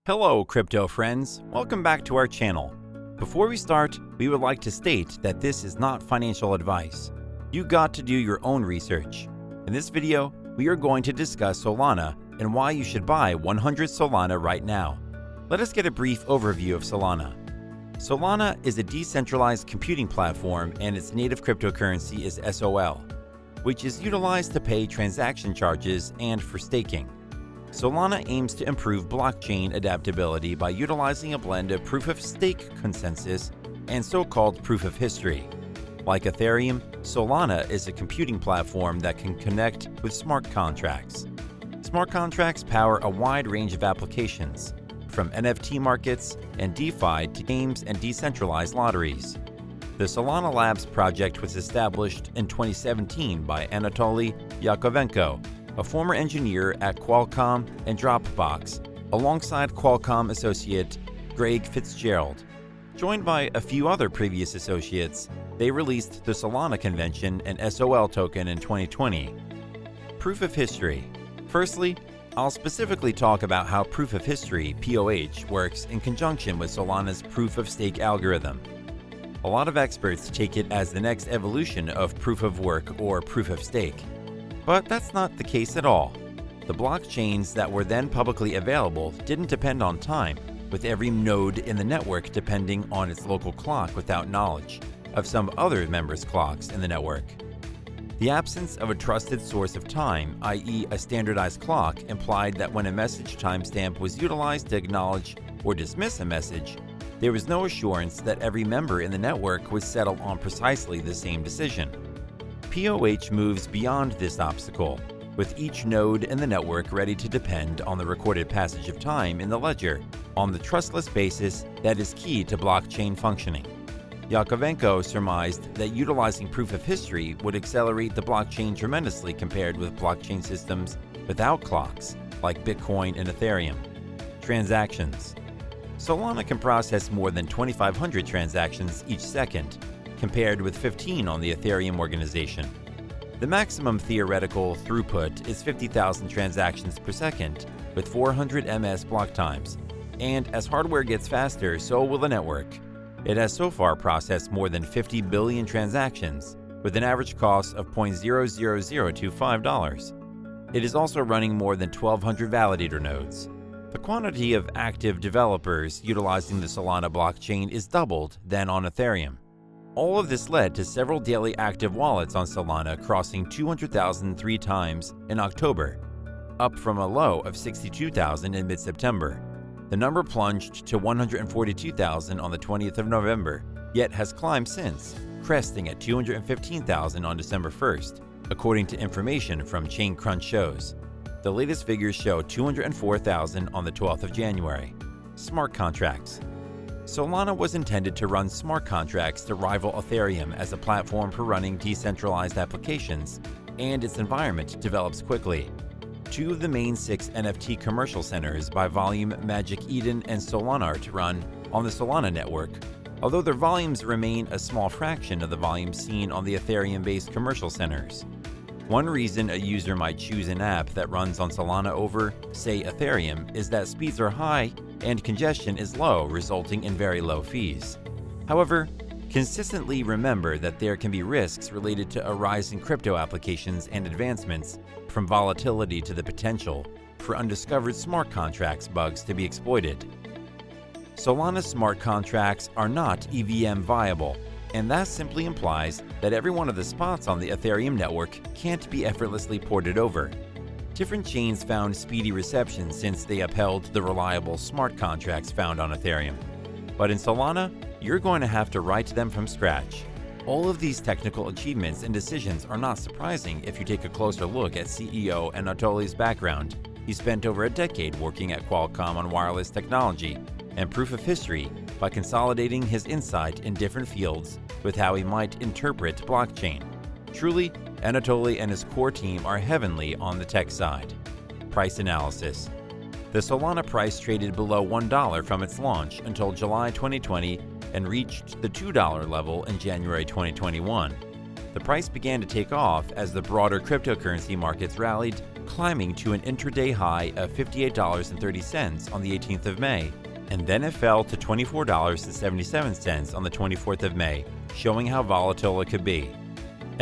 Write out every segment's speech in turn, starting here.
Hello, crypto friends. Welcome back to our channel. Before we start, we would like to state that this is not financial advice. You got to do your own research. In this video, we are going to discuss Solana and why you should buy 100 Solana right now. Let us get a brief overview of Solana. Solana is a decentralized computing platform and its native cryptocurrency is SOL, which is utilized to pay transaction charges and for staking. Solana aims to improve blockchain adaptability by utilizing a blend of proof-of-stake consensus and so-called proof-of-history. Like Ethereum, Solana is a computing platform that can connect with smart contracts. Smart contracts power a wide range of applications, from NFT markets and DeFi to games and decentralized lotteries. The Solana Labs project was established in 2017 by Anatoly Yakovenko, a former engineer at Qualcomm and Dropbox, alongside Qualcomm associate Greg Fitzgerald. Joined by a few other previous associates, they released the Solana Convention and SOL token in 2020. Proof of history. Firstly, I'll specifically talk about how proof of history, POH, works in conjunction with Solana's proof of stake algorithm. A lot of experts take it as the next evolution of proof of work or proof of stake. But that's not the case at all. The blockchains that were then publicly available didn't depend on time, with every node in the network depending on its local clock without knowledge of some other members' clocks in the network. The absence of a trusted source of time, i.e. a standardized clock, implied that when a message timestamp was utilized to acknowledge or dismiss a message, there was no assurance that every member in the network would settle on precisely the same decision. POH moves beyond this obstacle, with each node in the network ready to depend on the recorded passage of time in the ledger, on the trustless basis that is key to blockchain functioning. Yakovenko surmised that utilizing proof of history would accelerate the blockchain tremendously compared with blockchain systems without clocks, like Bitcoin and Ethereum. Transactions. Solana can process more than 2,500 transactions each second, compared with 15 on the Ethereum organization. The maximum theoretical throughput is 50,000 transactions per second, with 400 ms block times. And as hardware gets faster, so will the network. It has so far processed more than 50 billion transactions, with an average cost of $0.00025. It is also running more than 1,200 validator nodes. The quantity of active developers utilizing the Solana blockchain is doubled than on Ethereum. All of this led to several daily active wallets on Solana crossing 200,000 3 times in October, up from a low of 62,000 in mid-September. The number plunged to 142,000 on the 20th of November, yet has climbed since, cresting at 215,000 on December 1st, according to information from ChainCrunch shows. The latest figures show 204,000 on the 12th of January. Smart contracts. Solana was intended to run smart contracts to rival Ethereum as a platform for running decentralized applications, and its environment develops quickly. Two of the main 6 NFT commercial centers by volume, Magic Eden and Solanart, run on the Solana network, although their volumes remain a small fraction of the volumes seen on the Ethereum-based commercial centers. One reason a user might choose an app that runs on Solana over, say, Ethereum is that speeds are high and congestion is low, resulting in very low fees. However, consistently remember that there can be risks related to a rise in crypto applications and advancements, from volatility to the potential for undiscovered smart contracts bugs to be exploited. Solana smart contracts are not EVM viable, and that simply implies that every one of the spots on the Ethereum network can't be effortlessly ported over. Different chains found speedy reception since they upheld the reliable smart contracts found on Ethereum. But in Solana, you're going to have to write them from scratch. All of these technical achievements and decisions are not surprising if you take a closer look at CEO Anatoly's background. He spent over a decade working at Qualcomm on wireless technology and proof of history by consolidating his insight in different fields with how he might interpret blockchain. Truly, Anatoly and his core team are heavenly on the tech side. Price analysis. The Solana price traded below $1 from its launch until July 2020 and reached the $2 level in January 2021. The price began to take off as the broader cryptocurrency markets rallied, climbing to an intraday high of $58.30 on the 18th of May, and then it fell to $24.77 on the 24th of May, showing how volatile it could be.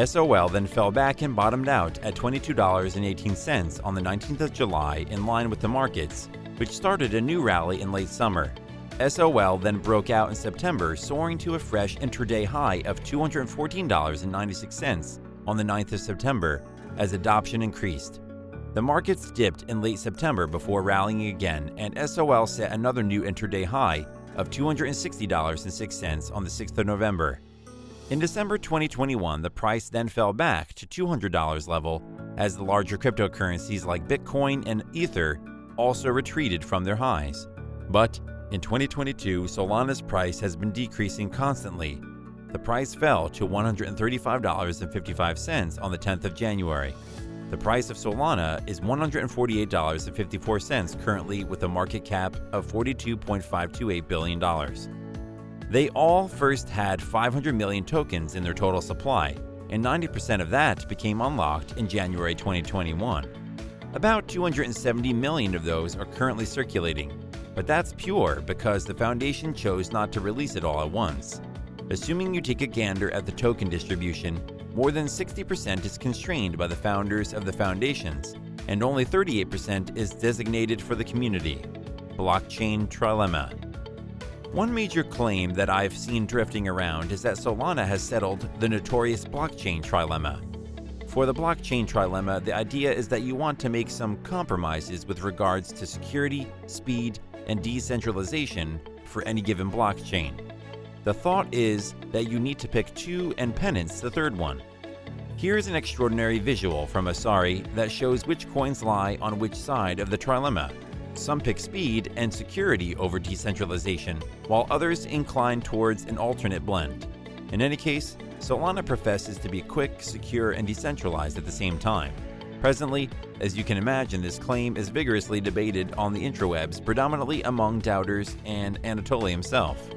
SOL then fell back and bottomed out at $22.18 on the 19th of July, in line with the markets, which started a new rally in late summer. SOL then broke out in September, soaring to a fresh intraday high of $214.96 on the 9th of September as adoption increased. The markets dipped in late September before rallying again, and SOL set another new intraday high of $260.06 on the 6th of November. In December 2021, the price then fell back to $200 level as the larger cryptocurrencies like Bitcoin and Ether also retreated from their highs. But in 2022, Solana's price has been decreasing constantly. The price fell to $135.55 on the 10th of January. The price of Solana is $148.54 currently, with a market cap of $42.528 billion. They all first had 500 million tokens in their total supply, and 90% of that became unlocked in January 2021. About 270 million of those are currently circulating, but that's pure because the foundation chose not to release it all at once. Assuming you take a gander at the token distribution, more than 60% is constrained by the founders of the foundations, and only 38% is designated for the community. Blockchain Trilemma. One major claim that I've seen drifting around is that Solana has settled the notorious blockchain trilemma. For the blockchain trilemma, the idea is that you want to make some compromises with regards to security, speed, and decentralization for any given blockchain. The thought is that you need to pick two and penance the third one. Here's an extraordinary visual from Asari that shows which coins lie on which side of the trilemma. Some pick speed and security over decentralization, while others incline towards an alternate blend. In any case, Solana professes to be quick, secure, and decentralized at the same time. Presently, as you can imagine, this claim is vigorously debated on the intrawebs, predominantly among doubters and Anatoly himself.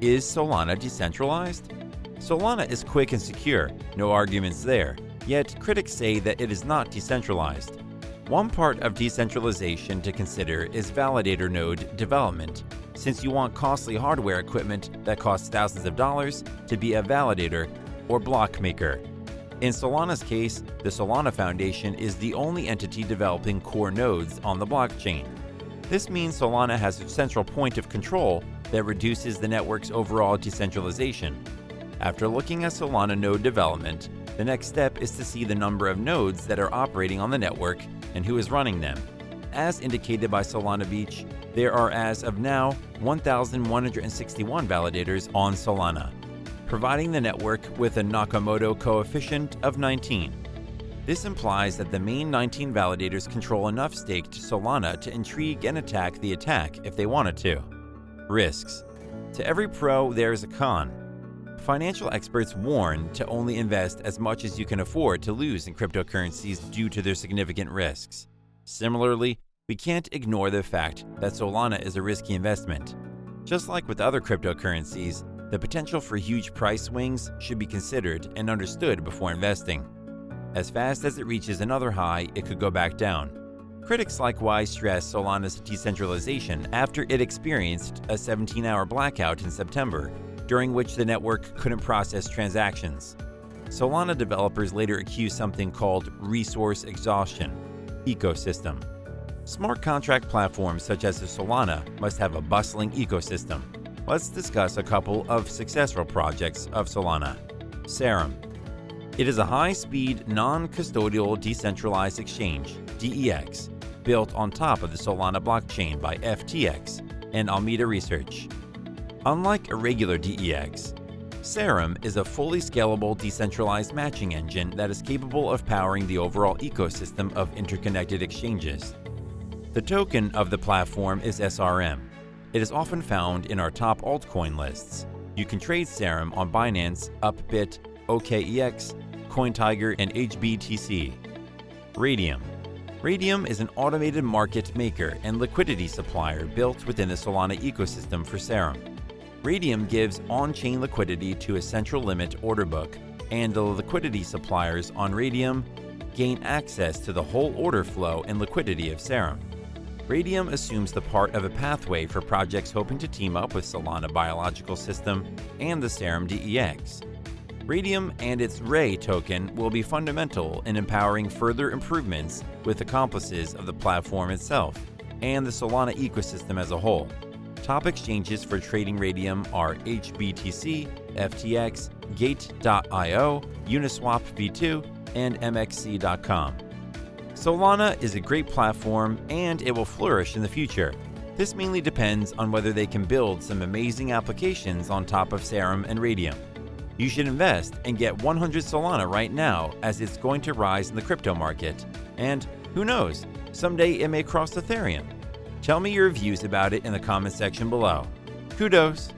Is Solana decentralized? Solana is quick and secure, no arguments there, yet critics say that it is not decentralized. One part of decentralization to consider is validator node development, since you want costly hardware equipment that costs thousands of dollars to be a validator or block maker. In Solana's case, the Solana Foundation is the only entity developing core nodes on the blockchain. This means Solana has a central point of control that reduces the network's overall decentralization. After looking at Solana node development, the next step is to see the number of nodes that are operating on the network and who is running them. As indicated by Solana Beach, there are as of now 1,161 validators on Solana, providing the network with a Nakamoto coefficient of 19. This implies that the main 19 validators control enough stake to Solana to intrigue and attack the attack if they wanted to. Risks. To every pro, there is a con. Financial experts warn to only invest as much as you can afford to lose in cryptocurrencies due to their significant risks. Similarly, we can't ignore the fact that Solana is a risky investment. Just like with other cryptocurrencies, the potential for huge price swings should be considered and understood before investing. As fast as it reaches another high, it could go back down. Critics likewise stress Solana's decentralization after it experienced a 17-hour blackout in September, during which the network couldn't process transactions. Solana developers later accused something called resource exhaustion ecosystem. Smart contract platforms such as the Solana must have a bustling ecosystem. Let's discuss a couple of successful projects of Solana. Serum. It is a high-speed, non-custodial decentralized exchange, DEX, built on top of the Solana blockchain by FTX and Alameda Research. Unlike a regular DEX, Serum is a fully scalable decentralized matching engine that is capable of powering the overall ecosystem of interconnected exchanges. The token of the platform is SRM. It is often found in our top altcoin lists. You can trade Serum on Binance, Upbit, OKEX, CoinTiger, and HBTC. Radium. Radium is an automated market maker and liquidity supplier built within the Solana ecosystem for Serum. Radium gives on-chain liquidity to a central limit order book, and the liquidity suppliers on Radium gain access to the whole order flow and liquidity of Serum. Radium assumes the part of a pathway for projects hoping to team up with Solana Biological System and the Serum DEX. Radium and its Ray token will be fundamental in empowering further improvements with accomplices of the platform itself and the Solana ecosystem as a whole. Top exchanges for trading Radium are HBTC, FTX, Gate.io, Uniswap v2, and MXC.com. Solana is a great platform and it will flourish in the future. This mainly depends on whether they can build some amazing applications on top of Serum and Radium. You should invest and get 100 Solana right now as it's going to rise in the crypto market. And who knows, someday it may cross Ethereum. Tell me your views about it in the comment section below. Kudos!